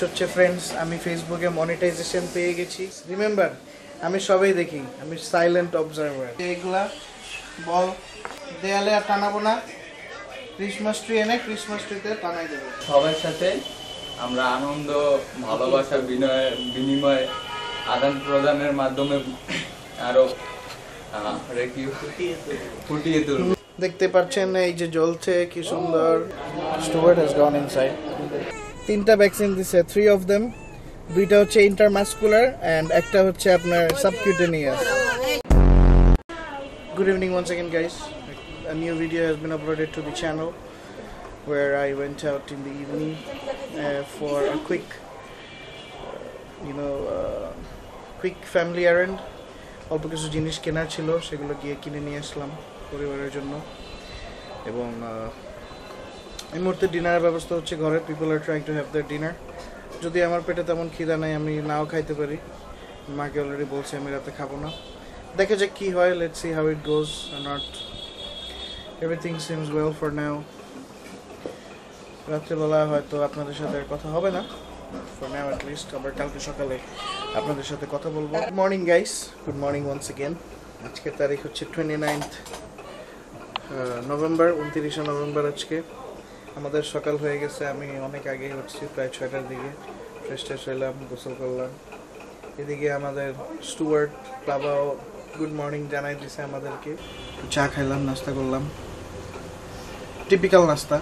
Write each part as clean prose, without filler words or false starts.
হচ্ছে ফ্রেন্ডস, আমি ফেসবুকে মনিটাইজেশন পেয়ে গেছি। রিমেম্বার, আমি সবই দেখি, আমি সাইলেন্ট অবজারভার। এগুলা বল দেয়ালে আর টানাবো না, ক্রিসমাস ট্রি এনে ক্রিসমাস ট্রিতে টানাই দেবো। সবার সাথে আমরা আনন্দ ভালোবাসা বিনিময় আদান প্রদানের মাধ্যমে আরো ফুটিয়ে তুলব। দেখতে পাচ্ছেন এই যে জ্বলছে কি সুন্দর। Stuart has gone inside. তিনটা ভ্যাকসিন দিছে, 3 of them। দুইটা হচ্ছে ইন্টারমাসকুলার এন্ড একটা হচ্ছে আপনার subcutaneous. Good evening once again, guys. A new video has been uploaded to the channel where I went out in the evening for a quick quick family errand. অল্প কিছু জিনিস কেনার ছিল, সেগুলো গিয়ে কিনে নিয়ে আসলাম পরিবারের জন্য। এবং এই মুহূর্তে ডিনারের ব্যবস্থা হচ্ছে ঘরে। People are trying to have their dinner. যদি আমার পেটে তেমন খিদা নাই, আমি নাও খাইতে পারি। মাকে অলরেডি বলছি আমি রাতে খাবো না। দেখা যাক কি হয়, let's see how it goes. Not everything seems well for now. রাত্রেবেলা হয়তো আপনাদের সাথে আর কথা হবে না, ফর নাও অ্যাট লিস্ট। আবার কালকে সকালে আপনাদের সাথে কথা বলবো। Good morning guys, good morning once again. আজকের তারিখ হচ্ছে 29th নভেম্বর, 29শে নভেম্বর আজকে। আমাদের সকাল হয়ে গেছে, আমি অনেক আগেই উঠছি, প্রায় 6টার দিকে। ফ্রেশ ট্রেশ হইলাম, গোসল করলাম। এদিকে আমাদের স্টুয়ার্ট বাবাও গুড মর্নিং জানাই দিছে আমাদেরকে। চা খাইলাম, নাস্তা করলাম, টিপিক্যাল নাস্তা।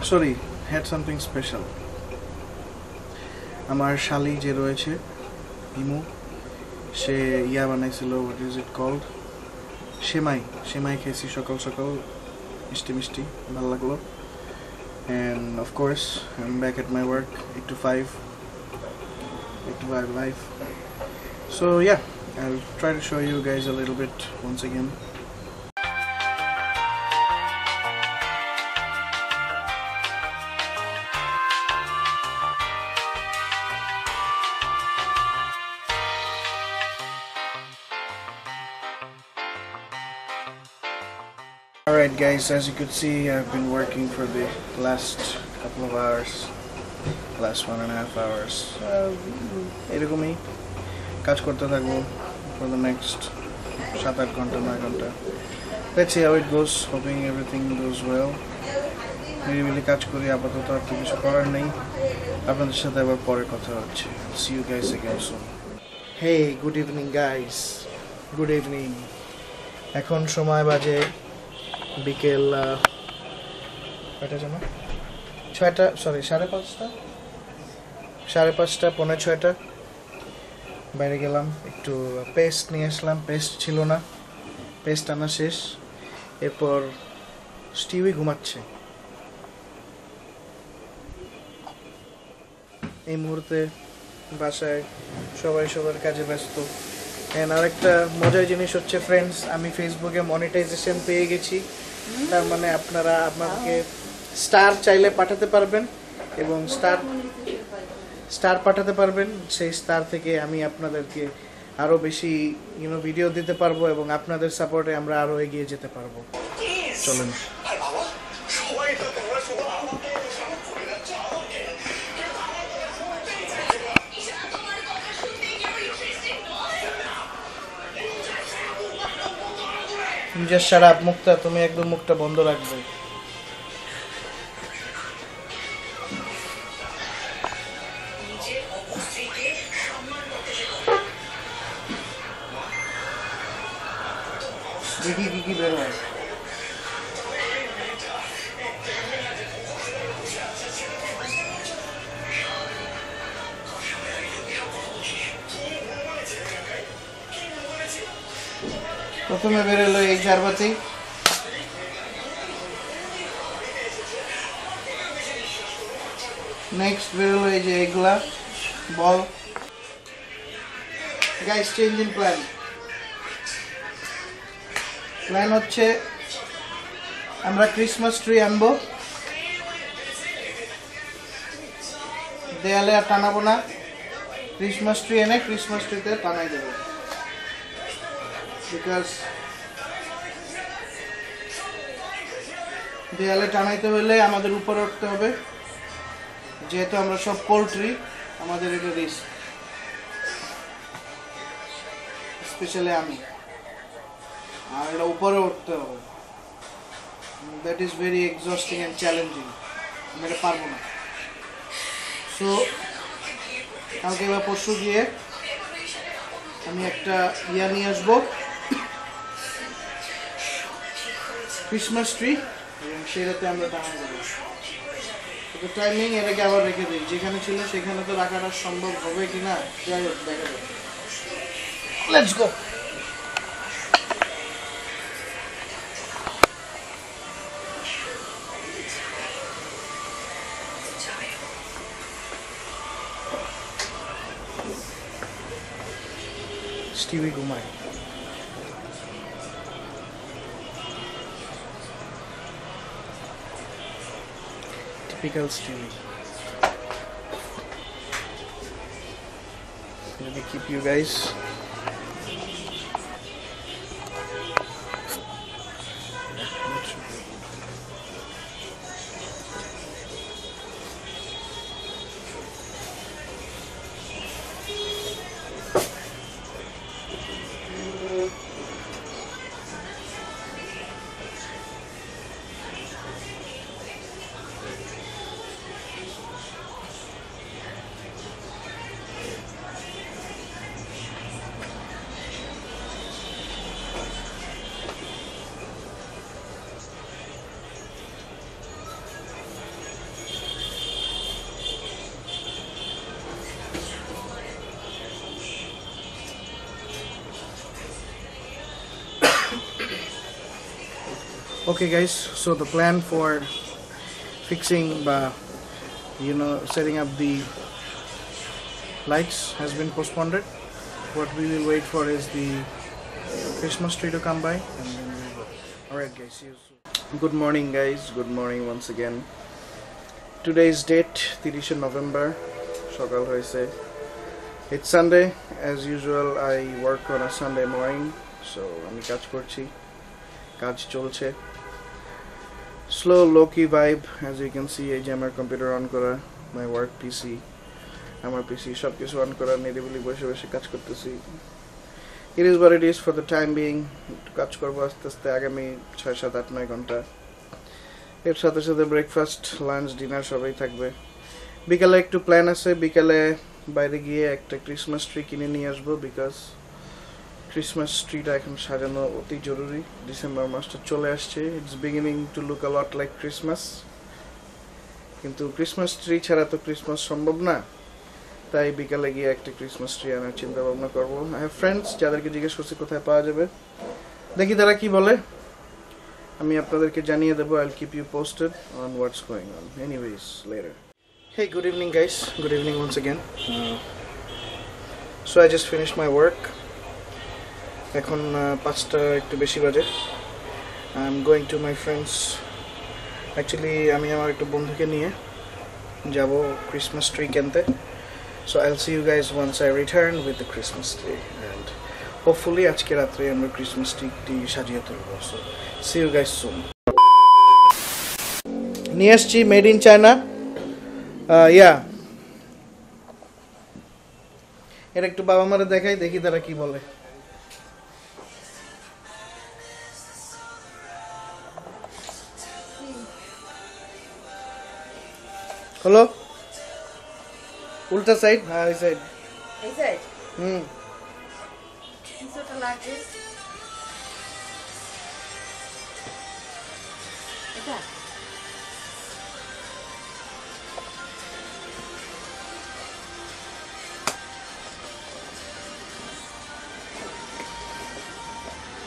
Sorry, had something special. আমার শালি যে রয়েছে ইমু, সে বানাইছিল, হোয়াট ইজ ইট কল্ড, সেমাই খেয়েছি সকাল সকাল, মিষ্টি মিষ্টি, ভালো লাগলো। And of course I am back at my work 8 to 5 live. So yeah, I'll try to show you guys a little bit once again. Alright guys, as you could see, I've been working for the last couple of hours, last 1.5 hours. এরকমই কাজ করতে থাকবো for the next 7-8 ঘন্টা 9 ঘন্টা। Let's see how it goes, hoping everything goes well. নিরিবিলি কাজ করি, আপাতত আর কিছু করার নেই। আপনাদের সাথে আবার পরে কথা হচ্ছে। See you guys again soon. Hey, good evening guys, good evening. এখন সময় বাজে বিকেল 5:30, 5:30, বাইরে গেলাম, একটু পেস্ট নিয়ে আসলাম। পেস্ট ছিল না, পেস্ট আনা শেষ। এরপর স্টিভি ঘুমাচ্ছে। এই মুহূর্তে বাসায় সবাই সবার কাজে ব্যস্ত। আরেকটা মজার জিনিস হচ্ছে ফ্রেন্ডস, আমি ফেসবুকে মনিটাইজেশন পেয়ে গেছি। তার মানে আপনারা আপনাকে স্টার চাইলে পাঠাতে পারবেন, এবং স্টার পাঠাতে পারবেন। সেই স্টার থেকে আমি আপনাদেরকে আরো বেশি ভিডিও দিতে পারবো, এবং আপনাদের সাপোর্টে আমরা আরো এগিয়ে যেতে পারবো। চলুন। জাস্ট শাট আপ মুক্তা, তুমি একদম মুখটা বন্ধ রাখবে। দেখি কি বের হয়। প্রথমে বেরোলো এই ঝাড়বাতি, নেক্সট বেরোলো এই যে এগুলা বল। গাইস, চেঞ্জ ইন প্ল্যান হচ্ছে আমরা ক্রিসমাস ট্রি আনবো, দেয়ালে আর টানাবো না, ক্রিসমাস ট্রি এনে ক্রিসমাস ট্রিতে টানাই দেবো। বিকজ দেয়ালে টানাইতে হলে আমাদের উপরে উঠতে হবে, যেহেতু আমরা সব পোল্ট্রি, আমাদের এটা রিস্ক, স্পেশালি আমি। আর এটা উপরে উঠতে হবে, that is very exhausting and challenging. আমি এটা পারবো না। সো কালকে বা পরশু গিয়ে আমি একটা নিয়ে আসবো, ক্রিসমাস ট্রি, এবং সেটাতে আমরা টাঙানো দেবো। তো টাইমিং এটাকে আবার রেখে দিই, যেখানে ছিল সেখানে তো রাখাটা সম্ভব হবে কি না, যাই হোক দেখা যাবে। Let's go. স্টিভি ঘুমায়। Typical Stevie. Let me keep you guys. Okay guys, so the plan for fixing setting up the lights has been postponed. What we will wait for is the Christmas tree to come by, and then we'll go. Alright guys, see you soon. Good morning guys, good morning once again. Today's date 30 November, সকাল হয়েছে। It's Sunday. As usual I work on a Sunday morning, so আমি কাজ করছি, কাজ চলছে। Slow low-key vibe, as you can see. এই যে আমার কম্পিউটার অন করা, my work PC, আমার PC সব কিছু অন করা, নিরিবিলি বসে বসে কাজ করতেছি। It is what it is for the time being. কাজ করবো আস্তে আস্তে আগামী 6, 7, 8, 9 ঘন্টা। এর সাথে সাথে ব্রেকফাস্ট, লাঞ্চ, ডিনার সবই থাকবে। বিকালে একটু প্ল্যান আছে, বিকালে বাইরে গিয়ে একটা ক্রিসমাস ট্রি কিনে নিয়ে আসবো, বিকজ ক্রিসমাস ট্রিটা এখন সাজানো অতি জরুরি। ডিসেম্বর মাসটা চলে আসছে, it's beginning to look a lot like Christmas, কিন্তু ক্রিসমাস ট্রি ছাড়া তো ক্রিসমাস সম্ভব না। তাই বিকালে গিয়ে একটা ক্রিসমাস ট্রি আনার চিন্তা ভাবনা করবো। আই হ্যাভ ফ্রেন্ডস যাদেরকে জিজ্ঞেস করছি কোথায় পাওয়া যাবে, দেখি তারা কি বলে, আমি আপনাদেরকে জানিয়ে দেবো। I'll keep you posted on what's going on. Anyways later. Hey, good evening guys, good evening once again. So I just finished my work. এখন 5টা একটু বেশি বাজে। I'm going to my friends. Actually আমি আমার একটা বন্ধুকে নিয়ে যাব ক্রিসমাস ট্রি কিনতে। So I'll see you guys once I return with the Christmas tree, and hopefully আজকে রাত্রে আমরা ক্রিসমাস ট্রিটি সাজিয়ে তুলব। So see you guys soon. নিয়ে আসছি মেড ইন চায়না। এটা একটু বাবা মারে দেখাই, দেখি তারা কি বলে। হলো উল্টা সাইড, হ্যাঁ এই সাইড, এই সাইড হুম কিছুটা লাগে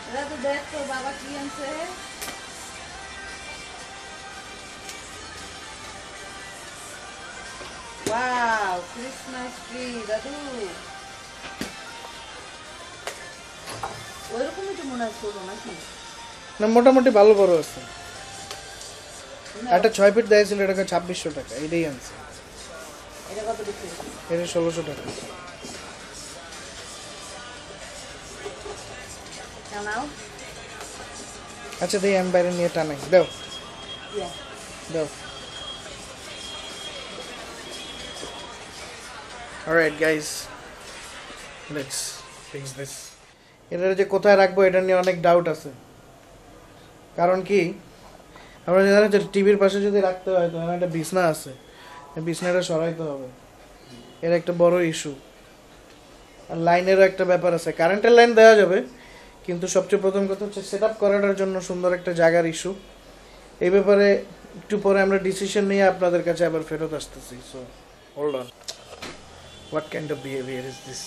এটা তো দেখ তো বাবা কি আনছে। Wow, Christmas tree, দাদু। ওইরকমই তো মনে হয় ছোট নাকি? না মোটামুটি ভালো বড় আছে। একটা 6 ফিট দিয়েছিল, এটাকে 2600 টাকা, এটাই আনছে। এটা কত বিক্রি? এটা 1600 টাকা। নাও। আচ্ছা দেই, আমি বাইরে নিয়ে টানাই। দাও ইয়া দাও। Alright guys, let's fix this. এটা যে কোথায় রাখবো এটা নিয়ে অনেক ডাউট আছে। কারণ কি, আমরা জানি যে টিভির পাশে যদি রাখতে হয় তো একটা বিছনা আছে, বিছনাটা সরাইতে হবে, এর একটা বড় ইস্যু। আর লাইনেরও একটা ব্যাপার আছে, কারেন্টের লাইন দেওয়া যাবে কিন্তু সবচেয়ে প্রথম কথা হচ্ছে সেট আপ করার জন্য সুন্দর একটা জায়গার ইস্যু। এই ব্যাপারে একটু পরে আমরা ডিসিশন নিয়ে আপনাদের কাছে আবার ফেরত আসতেছি। So hold on, what kind of behaviour is this?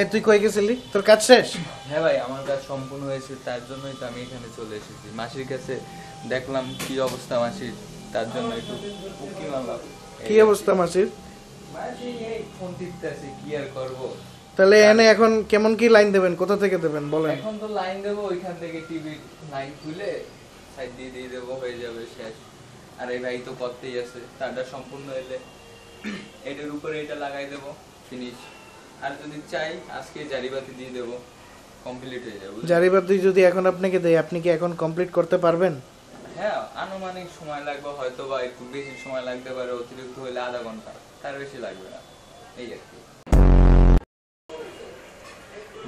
এই তুই কই গেছিলি? তোর কাজ শেষ? হ্যাঁ ভাই, আমার কাজ সম্পূর্ণ হয়েছে, তার জন্যই তো আমি এখানে চলে এসেছি। মাসির কাছে দেখলাম কি অবস্থা মাসির, তার জন্য একটু উকি মারলাম। কি অবস্থা মাসির? মাসি এই ফোন টিপতেছে, কি আর করবো। তাহলে এনে এখন কেমন কি লাইন দেবেন, কোথা থেকে দেবেন বলেন? এখন তো লাইন দেবো ওইখান থেকে, টিভির লাইন খুলে সাইড দিয়ে দেবো, হয়ে যাবে শেষ। আর এই ভাই তো করতেই আছে, তারটা সম্পূর্ণ এলে এটার উপরে এটা লাগাই দেবো, ফিনিশ। আর যদি চাই আজকে জারিবাতি দিয়ে দেবো, কমপ্লিট হয়ে যাবে। জারিবাতি যদি এখন আপনাকে দেয়, আপনি কি এখন কমপ্লিট করতে পারবেন? হ্যাঁ, আনুমানিক সময় লাগবে, হয়তো বা একটু বেশি সময় লাগতে পারে, অতিরিক্ত হলে আধা ঘন্টা, তার বেশি লাগবে না, এই আর কি।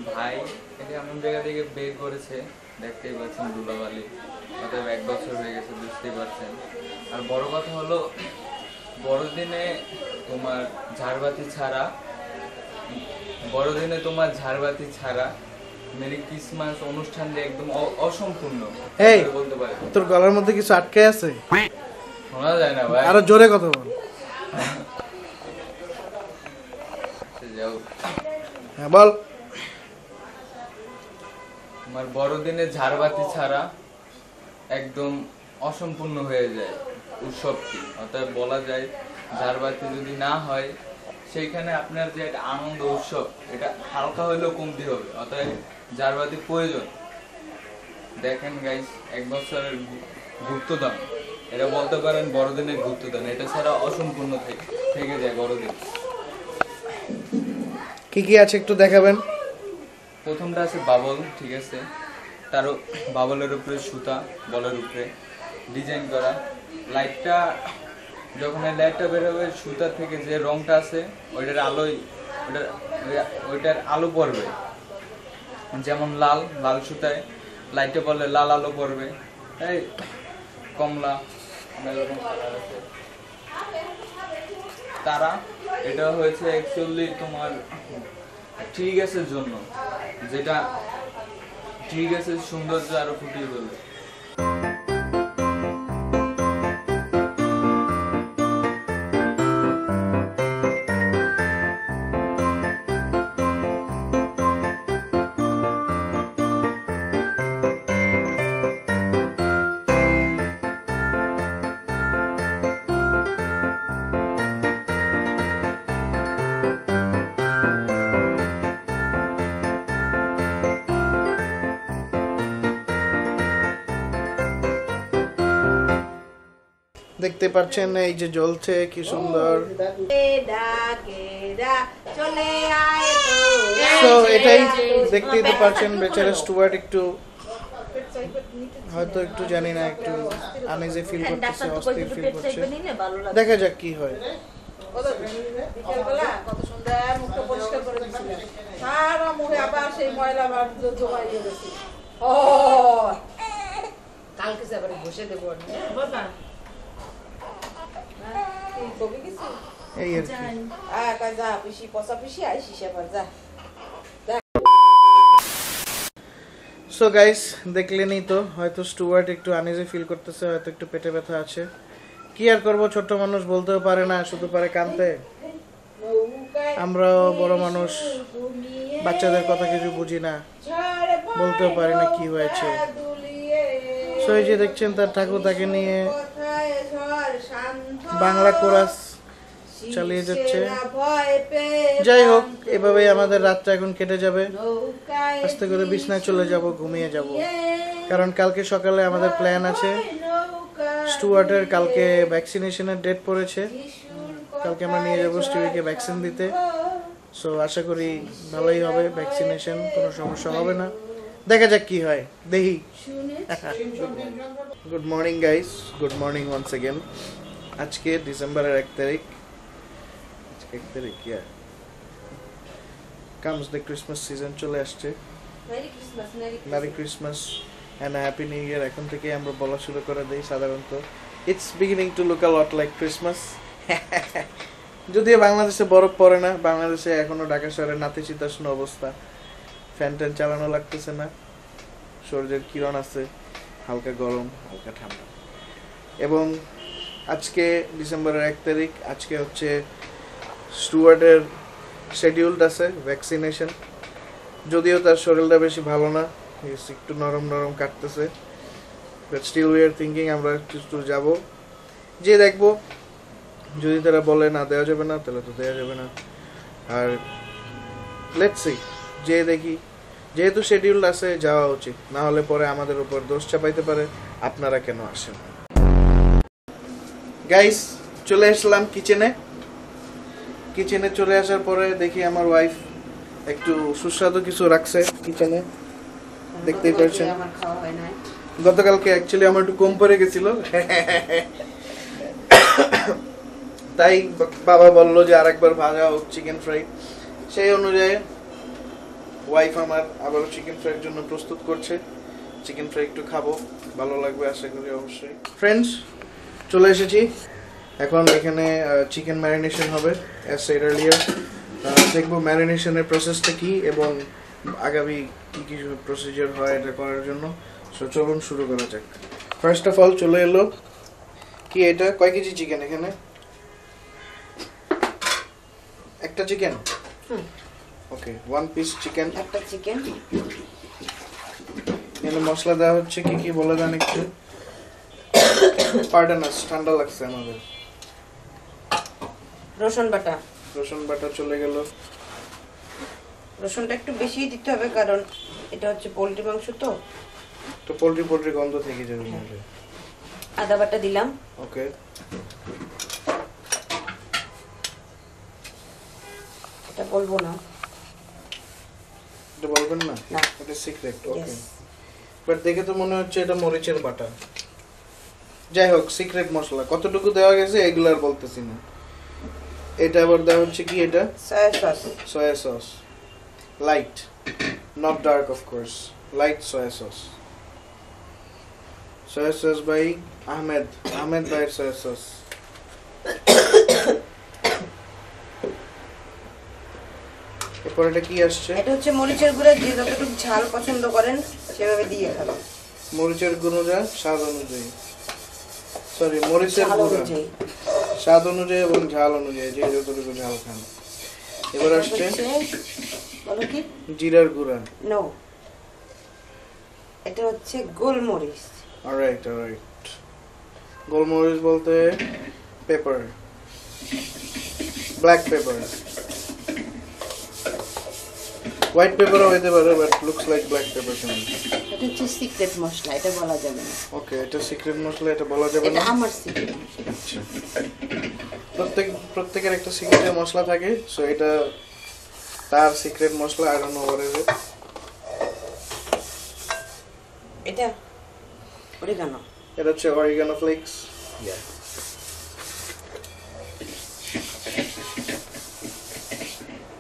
ভাই এটা এমন জায়গা থেকে বের করেছে, দেখতেই পাচ্ছেন ধুলাবালি, অতএব 1 বছর হয়ে গেছে, বুঝতেই পারছেন। আর বড় কথা হলো, বড়দিনে তোমার ঝাড়বাতি ছাড়া মেরি ক্রিসমাস অনুষ্ঠানটা একদম অসম্পূর্ণ এই বলতে পারে। তোর গলার মধ্যে কিছু আটকে আছে? শোনা যায় না ভাই, আরো জোরে কথা বল। যাও। হ্যাঁ বল। আমার বড়দিনে ঝাড়বাতি ছাড়া একদম অসম্পূর্ণ হয়ে যায় উৎসবটি। অর্থাৎ বলা যায় ঝাড়বাতি যদি না হয়, সেইখানে আপনার যে একটা আনন্দ উৎসব, এটা হালকা হলেও কমতি হবে। অর্থাৎ ঝাড়বাতি প্রয়োজন। দেখেন গাইস, 1 বছরের গুপ্তদান, এটা বলতে পারেন বড়দিনের গুপ্তদান। এটা ছাড়া অসম্পূর্ণ থেকে যায় বড়দিন। কি কি আছে একটু দেখাবেন? প্রথমটা আছে বাবল, ঠিক আছে, তারও বাবলের উপরে সুতা, বলের উপরে ডিজাইন করা। লাইটটা যখন এই লাইটটা বেরোবে, সুতার থেকে যে রংটা আছে ওইটার আলোয় ওইটার আলো পড়বে। যেমন লাল সুতায় লাইটে পড়লে লাল আলো পড়বে, এই কমলা এরকম কালার আছে। তারা এটা হয়েছে অ্যাকচুয়ালি তোমার ট্রি গাছের জন্য, যেটা ট্রি গাছের সৌন্দর্য আরো ফুটিয়ে তুলবে। দেখতে পাচ্ছেন এই যে জ্বলছে, কি সুন্দর। তো এটাই দেখতেই তো পাচ্ছেন, বেচারা স্টুয়ার্ট একটু হয়তো একটু জানি না, একটু আনইজি ফিল করতেছে, অস্থির ফিল করছে। দেখা যাক কি হয়। কত সুন্দর মুখটা পরিষ্কার করে দিয়েছিলেন, সারা মুখে আবার সেই ময়লা ভাব জমাই গেছে। ও কালকে আবার বসে দেবো বাবা, এই আর কি। যা পিসি পচা পিসি আইসিস আবার যা। সো গাইস, দেখলেনই তো, হয়তো স্টুয়ার্ট একটু আনইজি ফিল করতেছে, হয়তো একটু পেটে ব্যথা আছে। কি আর করবো, ছোট্ট মানুষ বলতেও পারে না, শুধু পারে কাঁদতে। আমরাও বড় মানুষ, বাচ্চাদের কথা কিছু বুঝি না, বলতেও পারি না কি হয়েছে। সো এই যে দেখছেন, তার ঠাকুর তাকে নিয়ে বাংলা কোরাস চালিয়ে যাচ্ছে। যাই হোক, এভাবেই আমাদের রাতটা এখন কেটে যাবে। আস্তে করে বিছনায় চলে যাব, ঘুমিয়ে যাব। কারণ কালকে সকালে আমাদের প্ল্যান আছে। স্টুয়ার্টের কালকে ভ্যাকসিনেশনের ডেট পড়েছে, কালকে আমরা নিয়ে যাবো স্টুয়ার্টকে ভ্যাকসিন দিতে। সো আশা করি ভালোই হবে ভ্যাকসিনেশন, কোনো সমস্যা হবে না। দেখা যাক কি হয়, দেখি। Good morning guys, good morning once again. আজকে ডিসেম্বরের 1 তারিখ। আজকে 1 তারিখ, yeah. Comes the Christmas season চলে আসছে। Merry Christmas and a Happy New Year. এখন থেকে আমরা বলা শুরু করে দেই সাধারণত। It's beginning to look a lot like Christmas. যদিও বাংলাদেশে বরফ পড়ে না, বাংলাদেশে এখনো ঢাকা শহরে নাতিশীতোষ্ণ অবস্থা, ফ্যান ট্যান চালানো লাগতেছে না, সূর্যের কিরণ আছে, হালকা গরম হালকা ঠান্ডা। এবং আজকে ডিসেম্বরের 1 তারিখ, আজকে হচ্ছে স্টুয়ার্টের শিডিউলড আছে ভ্যাকসিনেশন। যদিও তার শরীরটা বেশি ভালো না, একটু নরম নরম কাটতেছে, but still we are thinking আমরা একটু যাবো, যে দেখবো। যদি তারা বলে না দেওয়া যাবে না, তাহলে তো দেওয়া যাবে না। আর লেটস সি, যে দেখি, যেহেতু শিডিউল আছে যাওয়া উচিত, না হলে পরে আমাদের উপর দোষ চাপাইতে পারে আপনারা কেন আসেন। গাইস, চলে আসলাম কিচেনে চলে আসার পরে দেখি আমার ওয়াইফ একটু সুস্বাদু কিছু রাখছে কিচেনে, দেখতেই পাচ্ছেন। গতকালকে অ্যাকচুয়ালি আমার একটু কম পড়ে গেছিল, তাই বাবা বললো যে আরেকবার ভাজা হোক চিকেন ফ্রাই। সেই অনুযায়ী ওয়াইফ আমার আবারও চিকেন ফ্রাইয়ের জন্য প্রস্তুত করছে। চিকেন ফ্রাই একটু খাবো, ভালো লাগবে আশা করি অবশ্যই। ফ্রেন্ডস, চলে এসেছি, এখন এখানে চিকেন ম্যারিনেশন হবে অ্যাজ সেড আর্লিয়ার। দেখবো ম্যারিনেশনের প্রসেসটা কি এবং আগামী কি কি প্রসিজার হয় এটা করার জন্য। সো চলুন শুরু করা যাক। ফার্স্ট অফ অল চলে এলো কি, এটা কয় কেজি চিকেন? এখানে একটা চিকেন, ওকে, 1 পিস চিকেন, একটা চিকেন। এখানে মশলা দেওয়া হচ্ছে কি কি বলে দেন একটু। পার্ডন আস, ঠান্ডা লাগছে আমাদের। রসুন বাটা, রসুন বাটা চলে গেল। রসুনটা একটু বেশি দিতে হবে কারণ এটা হচ্ছে পোল্ট্রি মাংস, তো পোল্ট্রি গন্ধ থেকে যাবে নাহলে। আদা বাটা দিলাম, ওকে। এটা বলবো না, এটা বলবেন না, না, এটা সিক্রেট। ওকে, বাট দেখে তো মনে হচ্ছে এটা মরিচের বাটা। যাই হোক, সিক্রেট মশলা কতটুকু দেওয়া গেছে এগুলো আর বলতেছি না। এটা আবার দেওয়া হচ্ছে কি, এটা soy sauce, light, not dark of course, light soy sauce by Ahmed ভাইয়ের সয়া সস। এরপর এটা কি আসছে? এটা হচ্ছে মরিচের গুঁড়া, যে যতটুকু ঝাল পছন্দ করেন সেভাবে দিয়ে খাবেন। মরিচের গুঁড়া স্বাদ অনুযায়ী, সরি মরিচের গুঁড়া স্বাদ অনুযায়ী এবং ঝাল অনুযায়ী, যে যতটুকু ঝাল খান। এবার আসছে বলো কি, জিরার গুঁড়া। নো, এটা হচ্ছে গোলমরিচ। অলরাইট, গোলমরিচ বলতে পেপার, ব্ল্যাক পেপার, হোয়াইট পেপারও হইতে পারে, but looks like black pepper to me. এটা হচ্ছে সিক্রেট মশলা, এটা বলা যাবে না। ওকে, এটা সিক্রেট মশলা, এটা বলা যাবে না, এটা আমার সিক্রেট। আচ্ছা, প্রত্যেকের একটা সিক্রেট মশলা থাকে, সো এটা তার secret masala. I don't know what is it. এটা অরিগানো, এটা হচ্ছে অরিগানো ফ্লেক্স।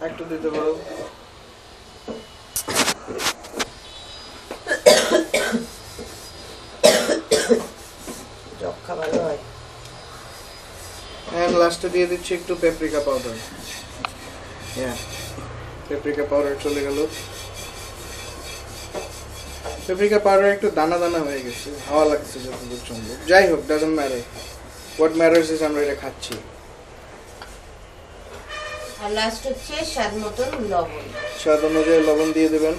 একটু দিতে পারো। যক্ষা ভালো হয়। এন্ড লাস্টে দিয়ে দিচ্ছি একটু পেপরিকা পাউডার। পেপরিকা পাউডার চলে গেল। পেপরিকা পাউডার একটু দানা দানা হয়ে গেছে, হাওয়া লাগছে যতদূর সম্ভব। যাই হোক, doesn't matter, what matters is আমরা এটা খাচ্ছি। আর লাস্ট হচ্ছে স্বাদ মতন লবণ, স্বাদ অনুযায়ী লবণ দিয়ে দেবেন।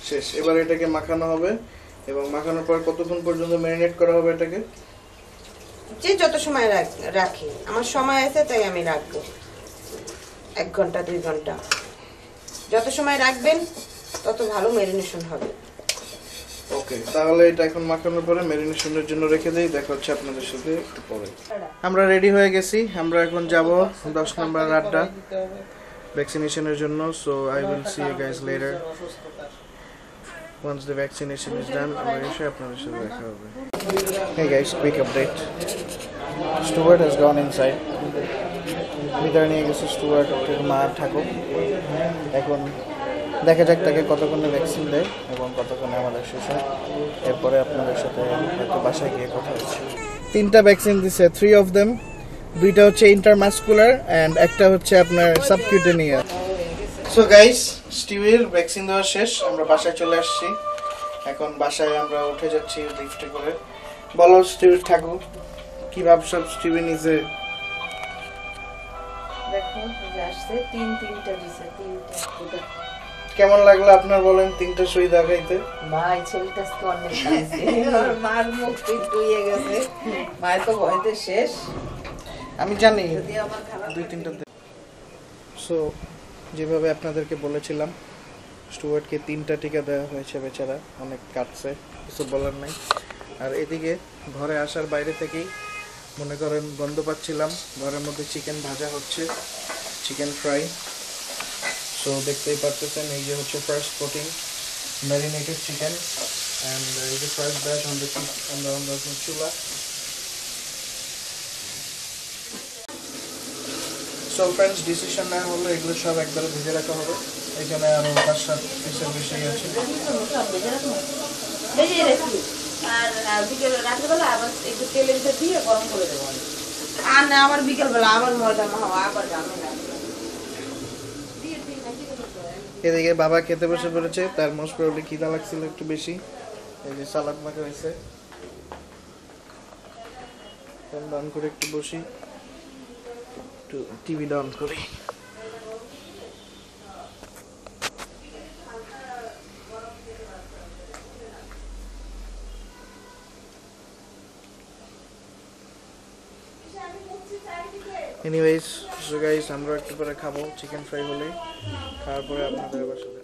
শেষ। এবার এটাকে মাখানো হবে এবং মাখানোর পর কতক্ষণ পর্যন্ত ম্যারিনেট করা হবে এটাকে? যে যত সময় রাখি, আমার সময় আছে তাই আমি রাখবো 1 ঘন্টা 2 ঘন্টা। যত সময় রাখবেন তত ভালো ম্যারিনেশন হবে। ওকে, তাহলে এটা এখন মাখানোর পরে ম্যারিনেশনের জন্য রেখে দেই। দেখা হচ্ছে আপনাদের সাথে একটু পরে। আমরা রেডি হয়ে গেছি, আমরা এখন যাব 10 নম্বর আড্ডা ভ্যাকসিনেশনের জন্য। So I will see you guys later. once the vaccination is done আমরা এসে আপনাদের সাথে দেখা হবে। Hey guys, quick update. Stuart has gone inside. ভিতরে নিয়ে গেছে স্টুয়ার্ট ওকে মা থাকুক। এখন দেখা যাক তাকে কতক্ষণে ভ্যাকসিন দেয় এবং কতক্ষণে আমাদের শেষ হয়, এরপরে আপনাদের সাথে হয়তো বাসায় গিয়ে কথা হচ্ছে। 3টা ভ্যাকসিন দিছে, 3 of them, 2টা হচ্ছে ইন্টারমাসকুলার এন্ড একটা হচ্ছে আপনার সাবকিউটেনিয়াস। সো গাইস, স্টিউয়ের ভ্যাকসিন দেওয়া শেষ, আমরা বাসায় চলে আসছি। এখন বাসায় আমরা উঠে যাচ্ছি লিফটে করে। বলো স্টিউ থাকো, কি ভাবছো স্টিউয়ে নিজে? দেখো যে আসছে তিনটা দিছে, 3টা। কেমন লাগলো আপনার বলেন 3টা সুই দেখাইতে? ভাই ছেলেটা অনেক কাঁদছে, মার মুখ টুইয়ে গেছে, মায়ের তো ভয়তে শেষ। আমি জানি যদি আমার খারাপ 2-3টা। সো যেভাবে আপনাদেরকে বলেছিলাম, স্টুয়ার্টকে 3টা টিকা দেওয়া হয়েছে, বেচারা অনেক কাটছে, কিছু বলার নাই। আর এদিকে ঘরে আসার বাইরে থেকেই মনে করেন গন্ধ পাচ্ছিলাম, ঘরের মধ্যে চিকেন ভাজা হচ্ছে, চিকেন ফ্রাই। সো দেখতেই পাচ্ছেন এই যে হচ্ছে first coating marinated chicken and এই যে ফার্স্ট ব্যাচ আমরা চুলা। সো ফ্রেন্ডস, ডিসিশন না হলো এগুলো সব একবারে ভেজে রাখা হবে। এখানে আরো 5-7 পিসের বেশি আছে। আর বিকেল রাত্রেবেলা আবার একটু তেলের ভিতর দিয়ে গরম করে দেবো। আর না আবার বিকেলবেলা আবার ময়দা মাখাবো, আবার ঝামেলা। এদিকে বাবা খেতে বসে পড়েছে, তার মোস্ট প্রবাবলি খিদা লাগছিল একটু বেশি। এই যে সালাদ মাখা হয়েছে, ডান করে একটু বসি, একটু টিভি ডাউন করি। এনিওয়েজ, সো গাইস আমরা একটু পরে খাবো চিকেন ফ্রাই হলে, খাওয়ার পরে আপনাদের আবার সাথে